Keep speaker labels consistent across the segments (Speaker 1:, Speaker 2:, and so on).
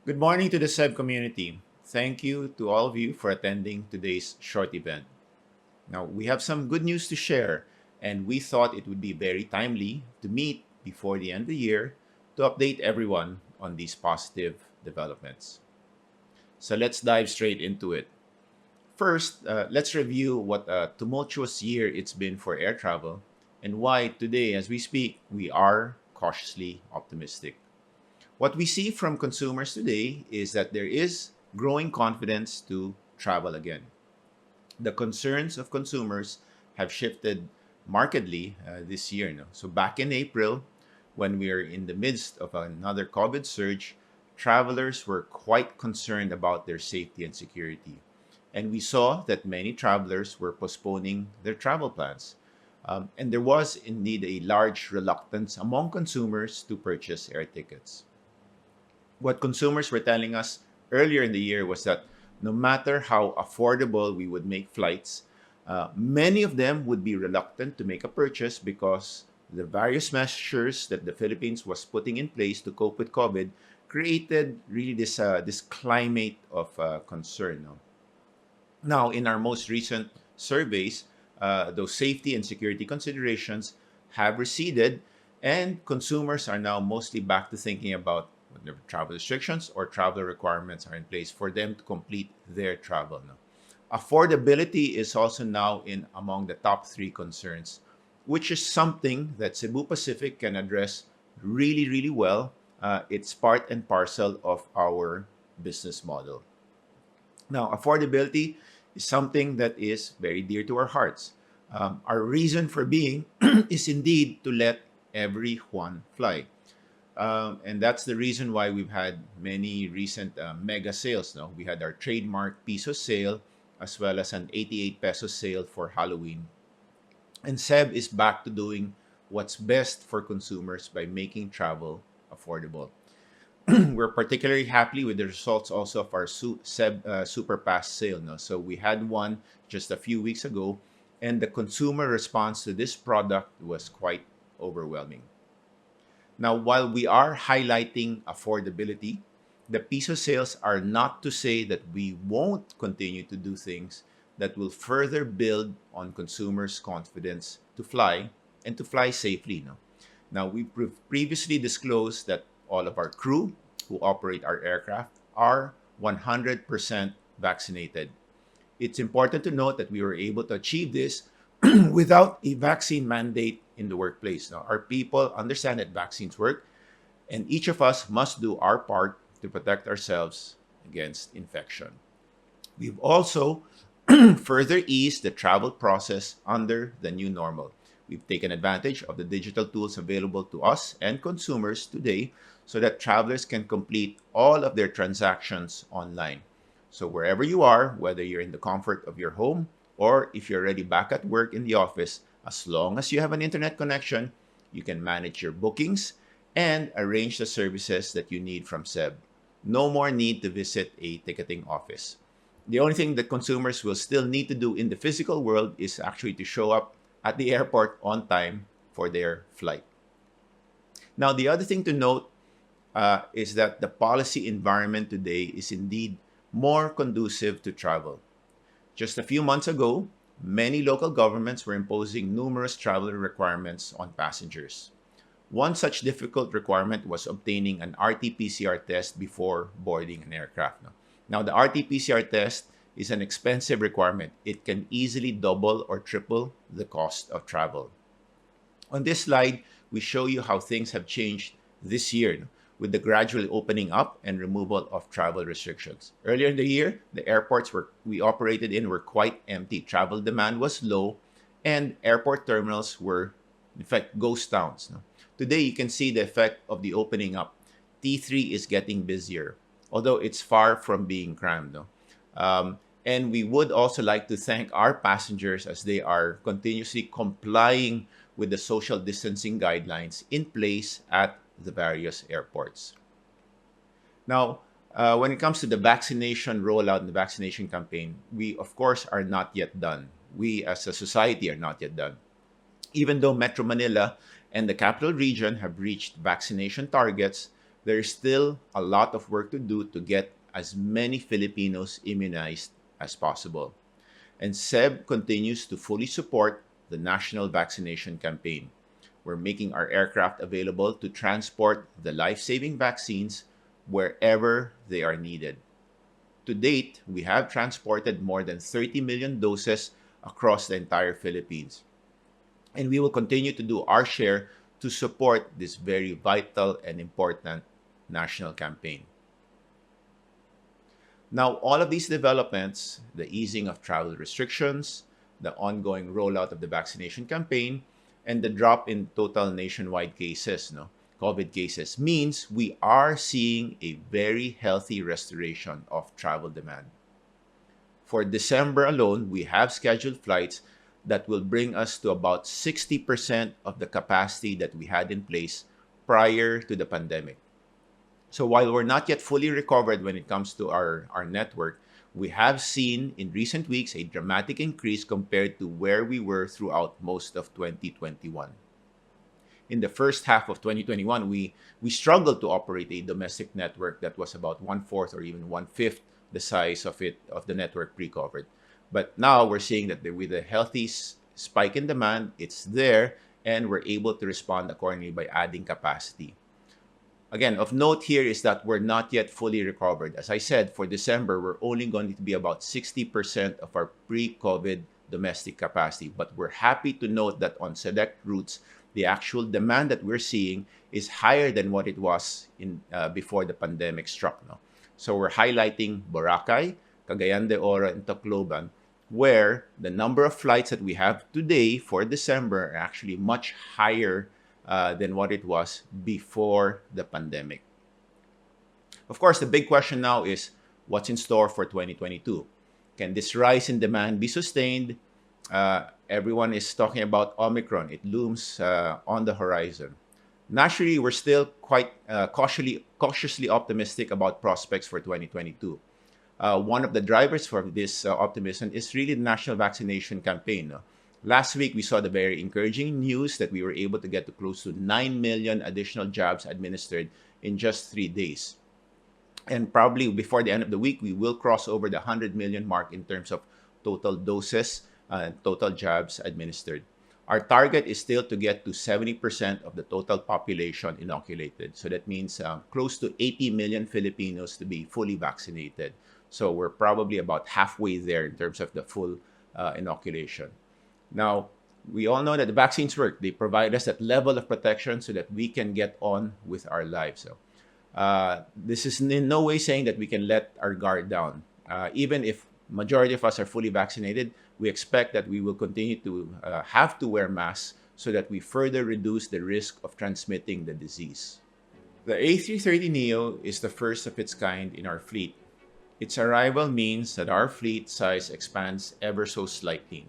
Speaker 1: Good morning to the SEB community. Thank you to all of you for attending today's short event. Now, we have some good news to share, and we thought it would be very timely to meet before the end of the year to update everyone on these positive developments. So let's dive straight into it. First, let's review what a tumultuous year it's been for air travel and why today, as we speak, we are cautiously optimistic. What we see from consumers today is that there is growing confidence to travel again. The concerns of consumers have shifted markedly this year. No? So, back in April, when we are in the midst of another COVID surge, travelers were quite concerned about their safety and security. And we saw that many travelers were postponing their travel plans. And there was indeed a large reluctance among consumers to purchase air tickets. What consumers were telling us earlier in the year was that no matter how affordable we would make flights, many of them would be reluctant to make a purchase because the various measures that the Philippines was putting in place to cope with COVID created really this climate of concern. No? Now, in our most recent surveys, those safety and security considerations have receded, and consumers are now mostly back to thinking about whether travel restrictions or travel requirements are in place for them to complete their travel. No? Affordability is also now in among the top three concerns, which is something that Cebu Pacific can address really well. It's part and parcel of our business model. Now, affordability is something that is very dear to our hearts. Our reason for being is indeed to let everyone fly. And that's the reason why we've had many recent mega sales. No? We had our trademark peso sale as well as an 88 peso sale for Halloween. And SEB is back to doing what's best for consumers by making travel affordable. We're particularly happy with the results also of our SEB Super Pass sale. No? So we had one just a few weeks ago, and the consumer response to this product was quite overwhelming. Now, while we are highlighting affordability, the peso sales are not to say that we won't continue to do things that will further build on consumers' confidence to fly and to fly safely. No? Now, we previously disclosed that all of our crew who operate our aircraft are 100% vaccinated. It's important to note that we were able to achieve this without a vaccine mandate in the workplace. Now, our people understand that vaccines work, and each of us must do our part to protect ourselves against infection. We've also further eased the travel process under the new normal. We've taken advantage of the digital tools available to us and consumers today so that travelers can complete all of their transactions online. So, wherever you are, whether you're in the comfort of your home or if you're already back at work in the office, as long as you have an internet connection, you can manage your bookings and arrange the services that you need from SEB. No more need to visit a ticketing office. The only thing that consumers will still need to do in the physical world is actually to show up at the airport on time for their flight. Now, the other thing to note is that the policy environment today is indeed more conducive to travel. Just a few months ago, many local governments were imposing numerous travel requirements on passengers. One such difficult requirement was obtaining an RT-PCR test before boarding an aircraft. Now, the RT-PCR test is an expensive requirement. It can easily double or triple the cost of travel. On this slide, we show you how things have changed this year with the gradual opening up and removal of travel restrictions. Earlier in the year, the airports we operated in were quite empty. Travel demand was low, and airport terminals were, in fact, ghost towns. Today, you can see the effect of the opening up. T3 is getting busier, although it's far from being crammed. And we would also like to thank our passengers as they are continuously complying with the social distancing guidelines in place at the various airports. Now, when it comes to the vaccination rollout and the vaccination campaign, we, of course, are not yet done. We, as a society, are not yet done. Even though Metro Manila and the capital region have reached vaccination targets, There's still a lot of work to do to get as many Filipinos immunized as possible. And SEB continues to fully support the national vaccination campaign. We're making our aircraft available to transport the life saving vaccines wherever they are needed. To date, we have transported more than 30 million doses across the entire Philippines. And we will continue to do our share to support this very vital and important national campaign. Now, all of these developments, the easing of travel restrictions, the ongoing rollout of the vaccination campaign, and the drop in total nationwide cases, COVID cases, means we are seeing a very healthy restoration of travel demand. For December alone, we have scheduled flights that will bring us to about 60% of the capacity that we had in place prior to the pandemic. So while we're not yet fully recovered when it comes to our network, we have seen in recent weeks a dramatic increase compared to where we were throughout most of 2021. In the first half of 2021, we struggled to operate a domestic network that was about one-fourth or even one-fifth the size of the network pre-COVID. But now we're seeing that with a healthy spike in demand, it's there, and we're able to respond accordingly by adding capacity. Again, of note here is that we're not yet fully recovered. As I said, for December, we're only going to be about 60% of our pre-COVID domestic capacity. But we're happy to note that on select routes, the actual demand that we're seeing is higher than what it was before the pandemic struck. So we're highlighting Boracay, Cagayan de Oro, and Tacloban, where the number of flights that we have today for December are actually much higher than what it was before the pandemic. Of course, the big question now is what's in store for 2022? Can this rise in demand be sustained? Everyone is talking about Omicron. It looms on the horizon. Naturally, we're still quite cautiously optimistic about prospects for 2022. One of the drivers for this optimism is really the national vaccination campaign. Last week, we saw the very encouraging news that we were able to get to close to 9 million additional jabs administered in just 3 days. And probably before the end of the week, we will cross over the 100 million mark in terms of total doses and total jabs administered. Our target is still to get to 70% of the total population inoculated. So that means close to 80 million Filipinos to be fully vaccinated. So we're probably about halfway there in terms of the full inoculation. Now, we all know that the vaccines work. They provide us that level of protection so that we can get on with our lives. So, this is in no way saying that we can let our guard down. Even if majority of us are fully vaccinated, we expect that we will continue to have to wear masks so that we further reduce the risk of transmitting the disease. The A330 Neo is the first of its kind in our fleet. Its arrival means that our fleet size expands ever so slightly.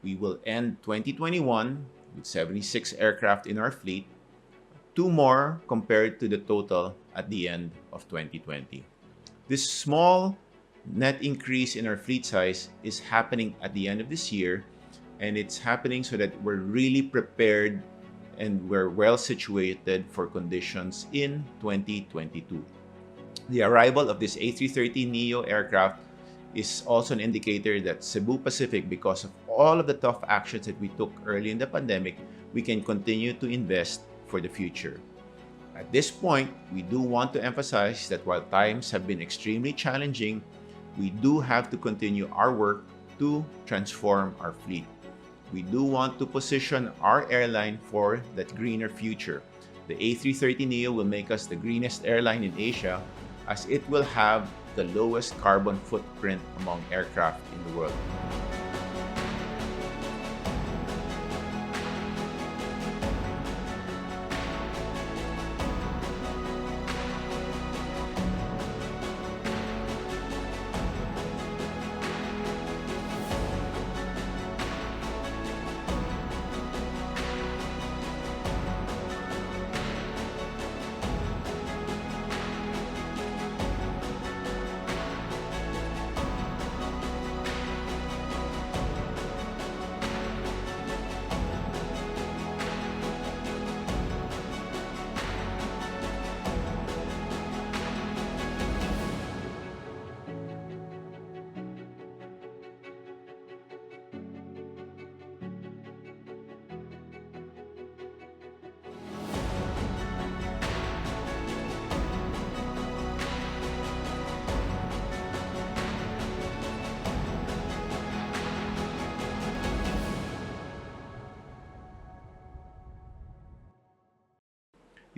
Speaker 1: We will end 2021 with 76 aircraft in our fleet, 2 more compared to the total at the end of 2020. This small net increase in our fleet size is happening at the end of this year, and it's happening so that we're really prepared and we're well situated for conditions in 2022. The arrival of this A330 Neo aircraft is also an indicator that Cebu Pacific, because of all of the tough actions that we took early in the pandemic, we can continue to invest for the future. At this point, we do want to emphasize that while times have been extremely challenging, we do have to continue our work to transform our fleet. We do want to position our airline for that greener future. The A330 Neo will make us the greenest airline in Asia, as it will have the lowest carbon footprint among aircraft in the world.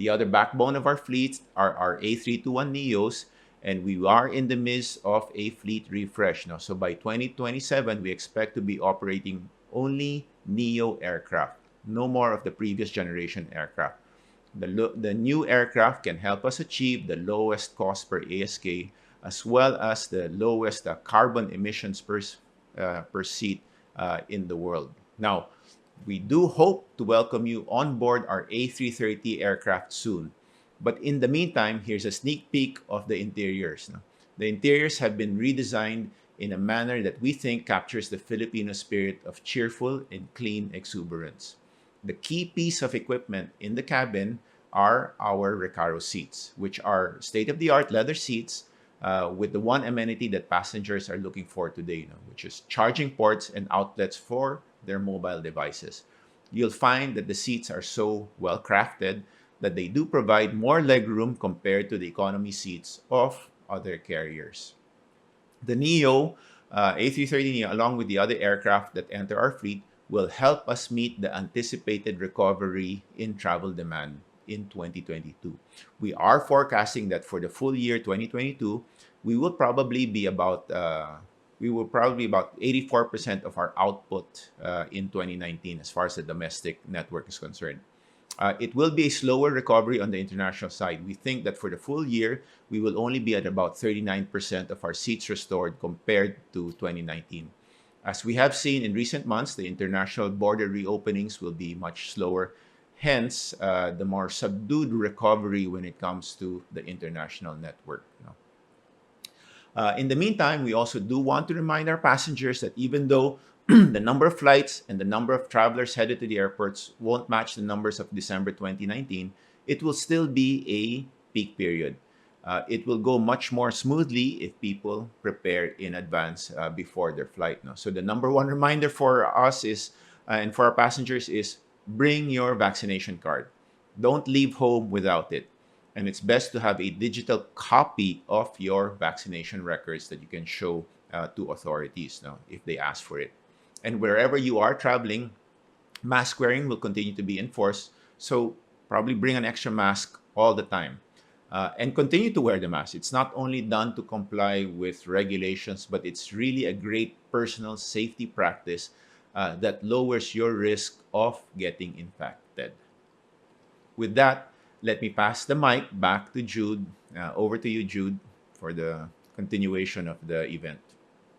Speaker 1: The other backbone of our fleet are our A321 Neos, and we are in the midst of a fleet refresh now. So by 2027, we expect to be operating only Neo aircraft, no more of the previous generation aircraft. The new aircraft can help us achieve the lowest cost per ASK, as well as the lowest carbon emissions per seat in the world. Now, we do hope to welcome you on board our A330 aircraft soon. But in the meantime, here's a sneak peek of the interiors. Now, the interiors have been redesigned in a manner that we think captures the Filipino spirit of cheerful and clean exuberance. The key piece of equipment in the cabin are our Recaro seats, which are state-of-the-art leather seats with the one amenity that passengers are looking for today, which is charging ports and outlets for their mobile devices. You'll find that the seats are so well crafted that they do provide more legroom compared to the economy seats of other carriers. The Neo, A330 Neo, along with the other aircraft that enter our fleet, will help us meet the anticipated recovery in travel demand in 2022. We are forecasting that for the full year 2022, we will probably be about 84% of our output in 2019 as far as the domestic network is concerned. It will be a slower recovery on the international side. We think that for the full year, we will only be at about 39% of our seats restored compared to 2019. As we have seen in recent months, the international border reopenings will be much slower. Hence, the more subdued recovery when it comes to the international network. In the meantime, we also do want to remind our passengers that even though the number of flights and the number of travelers headed to the airports won't match the numbers of December 2019, it will still be a peak period. It will go much more smoothly if people prepare in advance before their flight. No? So the number one reminder for us is, and for our passengers is, bring your vaccination card. Don't leave home without it. And it's best to have a digital copy of your vaccination records that you can show to authorities now if they ask for it. And wherever you are traveling, mask wearing will continue to be enforced. So probably bring an extra mask all the time. And continue to wear the mask. It's not only done to comply with regulations, but it's really a great personal safety practice that lowers your risk of getting infected. With that, let me pass the mic back to Jude. Over to you, Jude, for the continuation of the event.